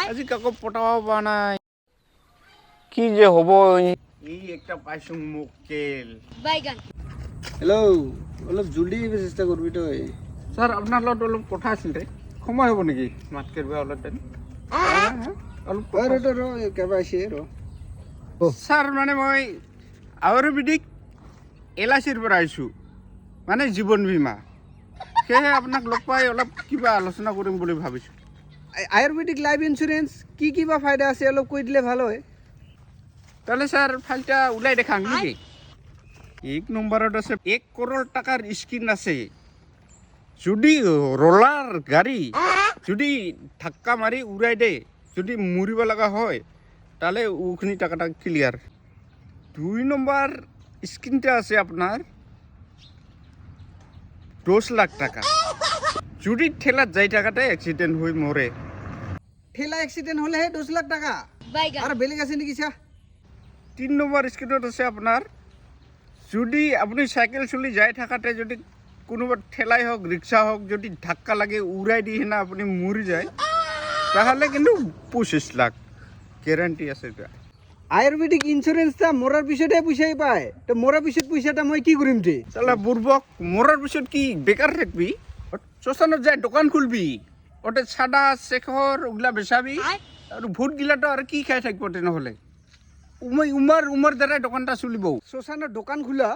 আজি কাকো পটাব পৰা নাই কি যে হ'ব এই একটা পাইছো মুকেল হেল্ল' অলপ জলদি চেষ্টা করবি তই স্যার আপনার লগত অলপ কথা আছিল রে সময় হ'ব নেকি মাত করবে অলপ টাইম অলপ কেবা আছে স্যার মানে মই আয়ুৰ্বেদিক এলআইচিৰ পৰা আহিছোঁ মানে জীৱন বীমা সেয়ে আপোনাক লগ পাই অলপ কিবা আলোচনা কৰিম বুলি ভাবিছোঁ আয়ুর্বেদিক লাইফ ইন্স্যুরেন্স কি কি বা ফায়দা আছে অলপ কৈ দিলে ভাল হয় তাহলে স্যার ফাইলটা ওলাই দেখাম নাকি এক নম্বৰত আছে 1 কোটি টাকাৰ স্কিম আছে যদি রোলার গাড়ি যদি ধাক্কা মারি উড়াই দে যদি মরিব লাগা হয় তাহলে ওখানি টাকাটা ক্লিয়ার 2 নম্বর স্কিমটা আছে আপনার 10 লাখ টাকা যদি ঠেলাত যাই টাকাতে অ্যাক্সিডেন্ট হয়ে মরে ঠেলা অ্যাক্সিডেন্ট হলে 10 লাখ টাকা আর বেলেগ আছে নাকি চা 3 নম্বর স্কিমত আছে আপনার যদি আপনি সাইকেল চলি যাই থাকাতে যদি কোনোবা ঠেলাই হোক রিক্সা হোক যদি ধাক্কা লাগে উড়াই দিয়ে না আপনি মরি যায় তাহলে কিন্তু 25 লাখ গ্যারান্টি আছে এটা আয়ুর্বেদিক ইন্স্যুরেন্সটা মরার পিছতে পয়সাই পায় তো মরার পিছত পয়সাটা মই কি কৰিম তে চালা বুর্বক মরার পিছত কি বেকার থাকবি শ্মশানত যায় দোকান খুলবি ওতে সাদা শেখর ওগুলা বেচাবি আর ভোট গিলাটো আর কি খাই থাকবো তেনেহলে উমার দ্বারা দোকানটা চলিব শ্মশানৰ দোকান খোলা